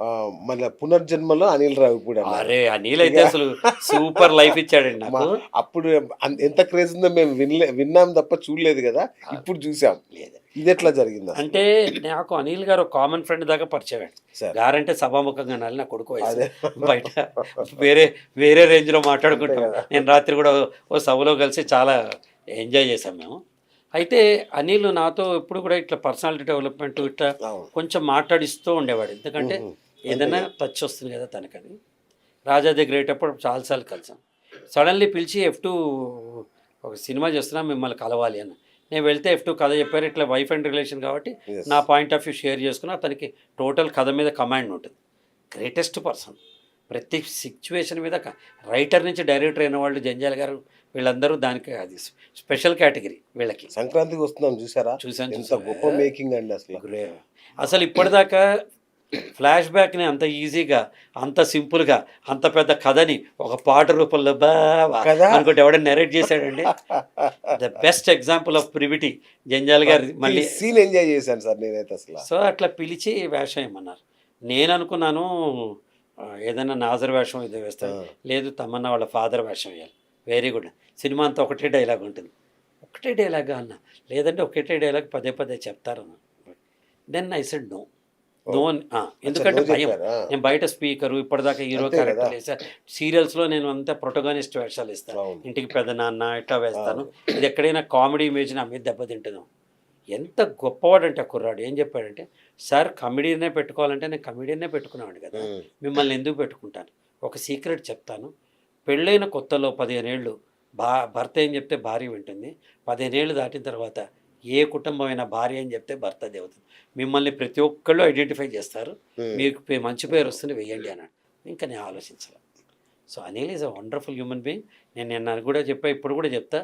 మన పునర్జన్మలో అనిల్ రావిపూడి అన్నారు. అరే! అనిల్ ఇక అయితే అసలు సూపర్ లైఫ్ ఇచ్చాడండి మా నాకు. అప్పుడు ఎంత క్రేజ్ ఉందో మేము విన్నాం తప్ప చూడలేదు గదా! ఆ! ఇప్పుడు చూసాం. లేదు. ఇదెట్లా జరిగిందసలు? అంటే నాకు అనిల్ గారు ఒక కామన్ ఫ్రెండ్ దాకా పరిచయమండి. సార్. గారంటే సభాముఖంగా అనాలి నా కొడుకు వయసు. అదే. బయట వేరే వేరే రేంజ్‌లో అంతే మాట్లాడుకుంటాం. గదా! నేను రాత్రి గూడా ఓ సభలో కలిసి చాలా ఎంజాయ్ చేశాం మేము. అయితే అనిల్ నాతో ఎప్పుడు కూడా ఇట్లా పర్సనాలిటీ డెవలప్‌మెంట్ ఇట్లా అవును. కొంచెం మాట్లాడిస్తూ ఉండేవాడు. ఎందుకంటే హుహు. అంతే ఏదైనా గదా! టచ్ వస్తుంది కదా తనకని. రాజా దగ్గర అయ్యేటప్పుడు చాలా సార్లు కలిసాం. సడన్‌లీ పిలిచి ఎఫ్2 ఒక సినిమా చేస్తున్నాం మిమ్మల్ని కలవాలి అని. నేను వెళ్తే ఎఫ్2 కథ చెప్పారు. ఇట్లా వైఫ్ అండ్ రిలేషన్ కాబట్టి యెస్. నా పాయింట్ ఆఫ్ వ్యూ షేర్ చేసుకుని అతనికి టోటల్ కథ మీద కమాండ్ ఉంటుంది. Greatest person. ప్రతి సిచ్యువేషన్ మీద రైటర్ నుంచి డైరెక్టర్ అయిన వాళ్ళు జంజాల గారు వీళ్ళందరూ దానికి అది స్పెషల్ కేటగిరీ వీళ్ళకి. సంక్రాంతికి వస్తున్నాం చూసారా? చూసాను ఎంత చూసాను. గొప్ప మేకింగ్ అండి అసల. అసలు ఇప్పటిదాకా ఫ్లాష్ బ్యాక్ని అంత ఈజీగా అంత సింపుల్గా అంత పెద్ద కథని ఒక పాట రూపంలో బావా కదా! అనుకుంటే ఎవడైనా నెరేట్ చేశాడండి. The best example of privity జంజాల్ గారు మళ్ళీ. సీన్ ఎంజాయ్ చేశాను సార్ నేనైతే అసల. సో అట్లా పిలిచి వేషం ఏమన్నారు. నేను అనుకున్నాను ఏదైనా నాజర్ వేషం ఇది వేస్తాను. ఆ! లేదు తమన్నా వాళ్ళ ఫాదర్ వేషం వేయాలి. Very good. సినిమా అంతా ఒకటే డైలాగ్ ఉంటుంది. ఒకటే డైలాగా అన్న. లేదంటే ఒకటే డైలాగ్ పదే పదే చెప్తారన్న. Then I said no. No oh! అని అచ్చా! ఎందుకంటే నో భయం. చెప్పారా? నేను బయట స్పీకరు ఇప్పటిదాకా హీరో అంతే గదా! క్యారెక్టర్లు వేసా. సీరియల్స్‌లో నేను అంతా ప్రొటగనిస్ట్ వేషాలు ఇస్తాను. అవును. ఇంటికి పెదనాన్న ఇట్లా వేస్తాను. అవును. ఇది ఎక్కడైనా కామెడీ ఇమేజ్ నా మీద దెబ్బతింటుందో. ఎంత గొప్పవాడంటే ఆ కుర్రాడు. ఏం చెప్పాడంటే, "సార్ కమెడీనే పెట్టుకోవాలంటే నేను కమెడీనే పెట్టుకునేవాడిని కదా! హ్మ్. మిమ్మల్ని ఎందుకు పెట్టుకుంటాను? ఒక సీక్రెట్ చెప్తాను. పెళ్ళైన కొత్తలో 15 ఏళ్ళు భర్త ఏం చెప్తే భార్య వింటుంది. 15 ఏళ్ళు దాటిన తర్వాత ఏ కుటుంబమైనా భార్య అని చెప్తే భర్త అది అవుతుంది. మిమ్మల్ని ప్రతి ఒక్కళ్ళు ఐడెంటిఫై చేస్తారు. హ్మ్. మీకు మంచి పేరు వస్తుంది వెయ్యండి" అన్నాడు. ఇంకా నేను ఆలోచించాల. So Anil is a wonderful human being. నేను నిన్న కూడా చెప్పా, ఇప్పుడు కూడా చెప్తా.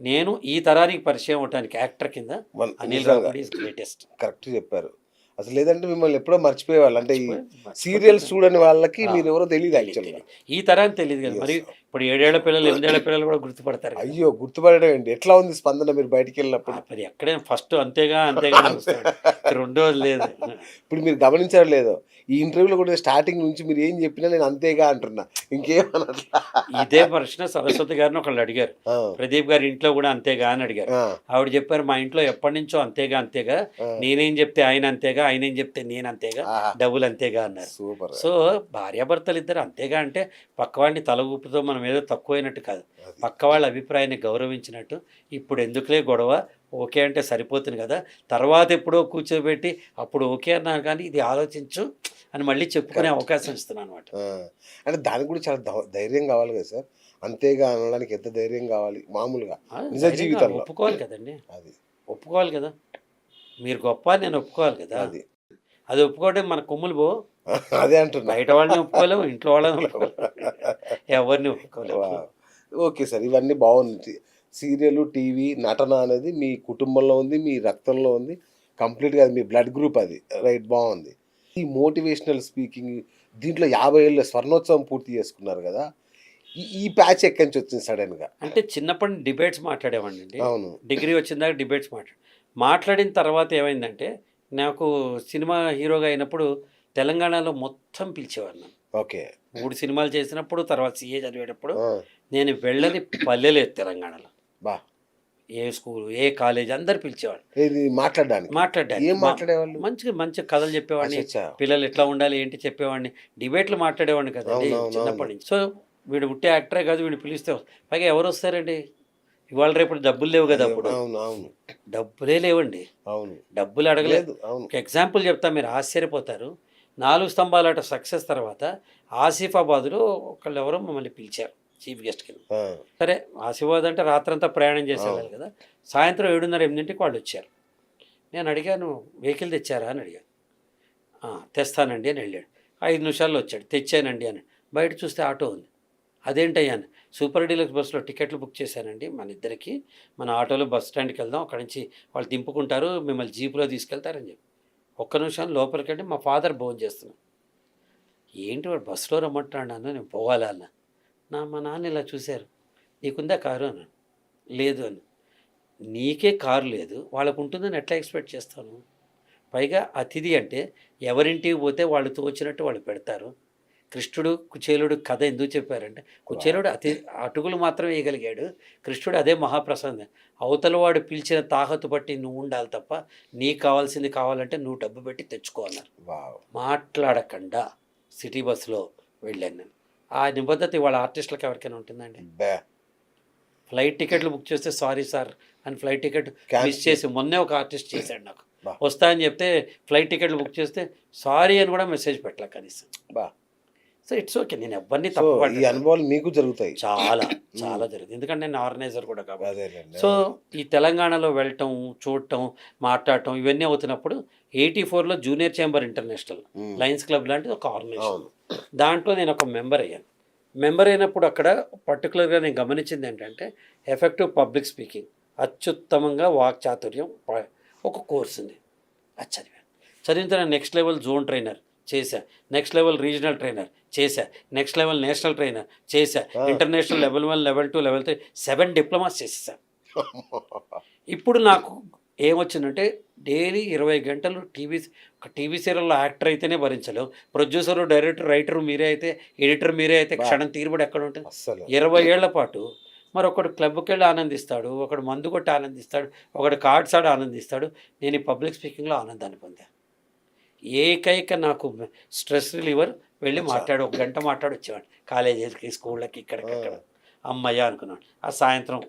నేను ఈ తరానికి పరిచయం అవ్వటానికి యాక్టర్ కింద అనిల్ నిజంగా రావిపూడి ఈజ్ గ్రేటెస్ట్. కరెక్ట్ చెప్పారు. అసలు లేదంటే మిమ్మల్ని ఎప్పుడో మర్చిపోయేవాళ్ళు. అంటే ఈ సీరియల్స్ మర్చిపోతుంది. చూడని వాళ్ళకి ఆ! మీరెవరో తెలీదు తెలీదు యాక్చువల్‌గా. తెలీదు. ఈ తరానికి తెలీదు కదా! మరి యెస్. ఇప్పుడు 7 ఏళ్ల పిల్లలు, 8 ఏళ్ల పిల్లలు కూడా గుర్తుపడతారు కదా! అయ్యో! గుర్తుపడడం ఏంటి? ఎట్లా ఉంది స్పందన మీరు బయటికెళ్ళినప్పుడు? మరి ఎక్కడైనా ఫస్ట్ అంతేగా అంతేగా అంతే. నడుస్తాడు. రెండోది లేదు. ఇప్పుడు మీరు గమనించారో లేదో, ఈ ఇంటర్వ్యూలో కూడా స్టార్టింగ్ నుంచి మీరు ఏం చెప్పినా నేను అంతేగా అంటున్నా. ఇంకేమనట్లా. ఇదే ప్రశ్న సరస్వతి గారిని ఒకళ్ళు అడిగారు. ఆ! ప్రదీప్ గారి ఇంట్లో కూడా అంతేగా అని అడిగారు. ఆ! ఆవిడ చెప్పారు, "మా ఇంట్లో ఎప్పటినుంచో అంతేగా అంతేగా. ఆ! నేనేం చెప్తే ఆయన అంతేగా, ఆయనేం చెప్తే నేను అంతేగా. ఆహా! డబుల్ అంతేగా" అన్నారు. సూపర్. సో భార్యాభర్తలు ఇద్దరు అంతేగా అంటే పక్కవాడిని తల ఊపుతో మనం ఏదో తక్కువైనట్టు కాదు. అది. పక్క వాళ్ళ అభిప్రాయాన్ని గౌరవించినట్టు. ఇప్పుడు ఎందుకులే గొడవ, ఓకే అంటే సరిపోతుంది కదా! తర్వాత ఎప్పుడో కూర్చోబెట్టి అప్పుడు ఓకే అన్నారు కానీ ఇది ఆలోచించు అని మళ్ళీ చెప్పుకునే కరెక్ట్. అవకాశం ఇస్తున్నాను అనమాట. ఆ! అంటే దానికి కూడా చాలా ధైర్యం కావాలి కదా సార్! అంతేగా అనడానికి ఎంత ధైర్యం కావాలి మామూలుగా నిజ ధైర్యంగా జీవితంలో. ఒప్పుకోవాలి కదండి. అది. ఒప్పుకోవాలి కదా! మీరు గొప్ప అని నేను ఒప్పుకోవాలి కదా! అది. అది ఒప్పుకోవడం మన కొమ్ములు పోవు. అదే అంటున్నా. బయట వాళ్ళని ఒప్పుకోలేము, ఇంట్లో వాళ్ళని ఒప్పుకోలేము. ఎవరిని ఒప్పుకోలేము. వావ్! Okay sir. ఇవన్నీ బావుంది. సీరియలు, టీవీ, నటన అనేది మీ కుటుంబంలో ఉంది. మీ రక్తంలో ఉంది. కంప్లీట్‌గా అది మీ బ్లడ్ గ్రూప్ అది. రైట్ బావుంది. ఈ మోటివేషనల్ స్పీకింగ్ దీంట్లో 50 ఏళ్ల స్వర్ణోత్సవం పూర్తి చేసుకున్నారు గదా! ఈ ఈ ప్యాచ్ ఎక్కడి నుంచి వచ్చింది సడెన్‌గా? అంటే చిన్నప్పటి నుంచి డిబేట్స్ మాట్లాడేవాడినండి. అవును. డిగ్రీ వచ్చిన దాకా డిబేట్స్ మాట్లాడిన తర్వాత ఏమైందంటే, నాకు సినిమా హీరోగా అయినప్పుడు తెలంగాణలో మొత్తం పిలిచేవారు నన్ను. ఓకే. 3 సినిమాలు చేసినప్పుడు, తర్వాత సీఏ చదివేటప్పుడు ఆ! నేను వెళ్ళని పల్లె లేదు తెలంగాణలో. బా! ఏ స్కూలు, ఏ కాలేజ్ అందరూ పిలిచేవాళ్ళు. ఇది మాట్లాడడానికి. మాట్లాడడానికి. ఏం మాట్లాడేవాళ్ళు? మంచిగా మంచి కథలు చెప్పేవాడిని. అచ్చచ్చా! పిల్లలు ఎట్లా ఉండాలి, ఏంటి చెప్పేవాడిని. డిబేట్లు మాట్లాడేవాడిని కదండీ అవునవునవును. చిన్నప్పటి నుంచి. సో, వీడు ఉట్టే యాక్టరే కాదు, వీడిని పిలిస్తే పైగా ఎవరొస్తారండి? ఇవాళ రేపు డబ్బులు లేవు కదా అయ్యో! అప్పుడు. అవును. అవును. డబ్బులే లేవండి. అవును. డబ్బులు అడగలేదు. లేదు. అవును. ఒక ఎగ్జాంపుల్ చెప్తా మీరు ఆశ్చర్యపోతారు. 4 స్తంభాలాట సక్సెస్ తర్వాత ఆసిఫాబాద్‌లో ఒకళ్ళెవరో మమ్మల్ని పిలిచారు చీఫ్ గెస్ట్ కింద. ఆ! సరే ఆసిఫాబాద్ అంటే రాత్రంతా ప్రయాణం చేసేవాళ్ళు కదా! సాయంత్రం 7:30, 8కి వాళ్ళొచ్చారు. నేను అడిగాను, "వెహికల్ తెచ్చారా?" అని అడిగాను. "ఆ! తెస్తానండి" అని వెళ్ళాడు. 5 నిమిషాల్లో వచ్చాడు. "తెచ్చానండి" అని. బయట చూస్తే ఆటో ఉంది. "అదేంటయ్యా" అని. "సూపర్ డీలక్స్ బస్సులో టికెట్లు బుక్ చేశానండి మన ఇద్దరికి. మన ఆటోలో బస్ స్టాండ్‌కి వెళ్దాం. అక్కడి నుంచి వాళ్ళు దింపుకుంటారు. మిమ్మల్ని జీప్‌లో తీసుకెళ్తారని" చెప్పి. ఒక్క నిమిషం లోపలికెళ్ళి మా ఫాదర్ భోంచేస్తున్నారు. "ఏంటి వాడు బస్సులో రమ్మంటున్నాడు నాన్న, నేను పోవాలా" అన్నా. మా నాన్న ఇలా చూశారు. "నీకుందా కారు" అన్నాను. "లేదు" అని. "నీకే కారు లేదు, వాళ్ళకుంటుందని ఎట్లా ఎక్స్‌పెక్ట్ చేస్తాను? పైగా అతిథి అంటే ఎవరింటికి పోతే వాళ్ళు తోచినట్టు వాళ్ళు పెడతారు. కృష్ణుడు కుచేలుడు కథ ఎందుకు చెప్పారంటే కుచేలుడు అటుకులు మాత్రమే వేయగలిగాడు. కృష్ణుడు అదే మహాప్రసాదం. అవతల వాడు పిలిచిన తాహతు బట్టి నువ్వు ఉండాలి తప్ప నీకు కావాల్సింది కావాలంటే నువ్వు డబ్బు పెట్టి తెచ్చుకో అన్నారు. వావ్! మాట్లాడకుండా సిటీ బస్సులో వెళ్ళాను నేను. ఆ నిబద్ధత ఇవాళ ఆర్టిస్టులకు ఎవరికైనా ఉంటుందండి? బే ఫ్లైట్ టికెట్లు బుక్ చేస్తే సారీ సార్ అని ఫ్లైట్ టికెట్ మిస్ చేసి మొన్నే ఒక ఆర్టిస్ట్ చేశాడు నాకు. బా. వస్తా అని చెప్తే ఫ్లైట్ టికెట్లు బుక్ చేస్తే సారీ అని కూడా మెసేజ్ పెట్టలే కనీసం. బా! సో ఇట్స్ ఓకే, నేను ఎవరిని సో తప్పు ఈ పట్టను. అనుభవాలు మీకు జరుగుతాయి. చాలా చాలా జరిగింది, ఎందుకంటే నేను ఆర్గనైజర్ కూడా కాబట్టి. అదేలేండి. సో ఈ తెలంగాణలో వెళ్ళటం, చూడటం, మాట్లాడటం ఇవన్నీ అవుతున్నప్పుడు 84లో junior chamber international lions club లాంటిది ఒక ఆర్గనైజేషన్. అవును. దాంట్లో నేను ఒక మెంబర్ అయ్యాను. మెంబర్ అయినప్పుడు అక్కడ పర్టికులర్గా నేను గమనించింది ఏంటంటే ఎఫెక్టివ్ పబ్లిక్ స్పీకింగ్, అత్యుత్తమంగా వాక్చాతుర్యం ఒక కోర్స్ ఉంది. అది చదివాను. చదివిన తర్వాత నెక్స్ట్ లెవెల్ జోన్ ట్రైనర్ చేశా, నెక్స్ట్ లెవెల్ రీజనల్ ట్రైనర్ చేశా, నెక్స్ట్ లెవెల్ నేషనల్ ట్రైనర్ చేశా, international level 1, level 2, level 3 7 diplomas చేసేసా. ఇప్పుడు నాకు ఏమొచ్చిందంటే డైలీ 20 గంటలు ఒక టీవీ సీరియల్లో యాక్టర్ అయితేనే భరించలేవు, ప్రొడ్యూసరు, డైరెక్టర్, రైటరు మీరే అయితే, ఎడిటర్ మీరే అయితే క్షణం తీరుబడి ఎక్కడ ఉంటుంది? అస్సలు 20 ఏళ్ల పాటు. మరి ఒకడు క్లబ్కి వెళ్ళి ఆనందిస్తాడు, ఒకడు మందు కొట్టి ఆనందిస్తాడు, ఒకడు కార్డ్స్ ఆడి ఆనందిస్తాడు. నేను ఈ పబ్లిక్ స్పీకింగ్లో ఆనందాన్ని పొందాను. ఏకైక నాకు స్ట్రెస్ రిలీవర్ వెళ్ళి మాట్లాడు, 1 గంట మాట్లాడి వచ్చేవాడు. కాలేజీలకి, స్కూళ్ళకి, ఇక్కడికక్కడ. అమ్మయ్య అనుకున్నాను. ఆ సాయంత్రం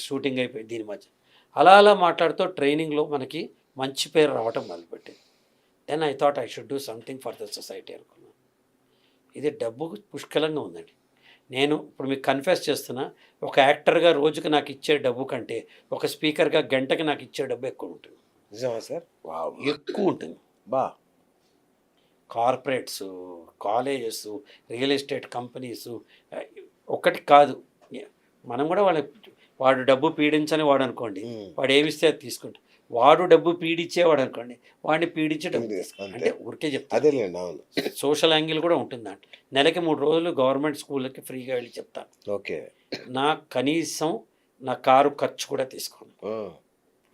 షూటింగ్ అయిపోయి దీని మధ్య అలా అలా మాట్లాడుతూ ట్రైనింగ్లో మనకి మంచి పేరు రావటం మొదలుపెట్టింది. Then I thought I should do something for the society అనుకున్నాను. ఇది డబ్బు పుష్కలంగా ఉందండి. నేను ఇప్పుడు మీకు కన్ఫెస్ చేస్తున్నా, ఒక యాక్టర్గా రోజుకి నాకు ఇచ్చే డబ్బు కంటే ఒక స్పీకర్గా గంటకి నాకు ఇచ్చే డబ్బు ఎక్కువ ఉంటుంది. నిజమా సార్? వావ్! ఎక్కువ ఉంటుంది. బా! Corporates, colleges, real estate companies ఒకటి కాదు. మనం కూడా వాడు డబ్బు పీడించని వాడు అనుకోండి, వాడు ఏమిస్తే అది తీసుకుంటాం. వాడు డబ్బు పీడిచ్చేవాడు అనుకోండి, వాడిని పీడించే డబ్బు తీసుకుంటాం. అంటే ఊరికే చెప్తాను. అదేలేండి. అవును. సోషల్ యాంగిల్ కూడా ఉంటుందంట. నెలకి 3 రోజులు గవర్నమెంట్ స్కూళ్ళకి ఫ్రీగా వెళ్ళి చెప్తాను. ఓకే. కనీసం నా కారు ఖర్చు కూడా తీసుకోను, ఆ!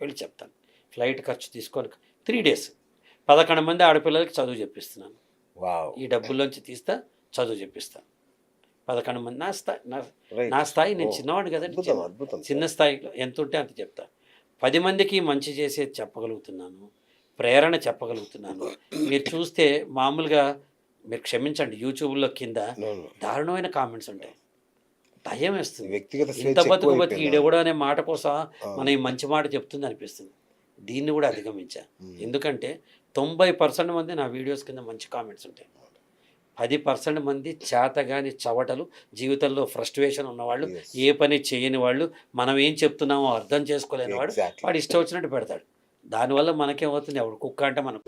వెళ్ళి చెప్తాను. ఫ్లైట్ ఖర్చు తీసుకొని 3 days 11 మంది ఆడపిల్లలకి చదువు చెప్పిస్తున్నాను. వావ్! ఈ డబ్బుల్లోంచి తీస్తా, చదువు చెప్పిస్తాను. 11 మంది. రైట్. నా స్థాయి, నేను ఓ! చిన్నవాడిని కదండి, అద్భుతం, అద్భుతం చిన్న సార్. స్థాయిలో ఎంత ఉంటే అంత చెప్తా. 10 మందికి మంచి చేసేది చెప్పగలుగుతున్నాను, ప్రేరణ చెప్పగలుగుతున్నాను. మీరు చూస్తే మామూలుగా మీరు క్షమించండి, యూట్యూబ్లో కింద అవును. దారుణమైన కామెంట్స్ ఉంటాయి. భయం వేస్తుంది. వ్యక్తిగత ఇంత స్వేచ్ఛ బతుకు బతికి ఎక్కువైపోయింది. ఈడెవడో అనే మాట కోసం అవును. మనం ఈ మంచి మాట చెప్తుంది అనిపిస్తుంది. దీన్ని కూడా అధిగమించా. ఉమ్. ఎందుకంటే 90% మంది నా వీడియోస్ కింద మంచి కామెంట్స్ ఉంటాయి. 10% మంది చేతగాని చవటలు, జీవితంలో ఫ్రస్ట్రేషన్ ఉన్నవాళ్ళు, Yes. ఏ పని చేయని వాళ్ళు, మనం ఏం చెప్తున్నామో అర్థం చేసుకోలేని వాడు, Exactly. వాడు ఇష్టం వచ్చినట్టు పెడతాడు. దానివల్ల మనకేమవుతుంది? ఎవడు కుక్క అంటే మనకు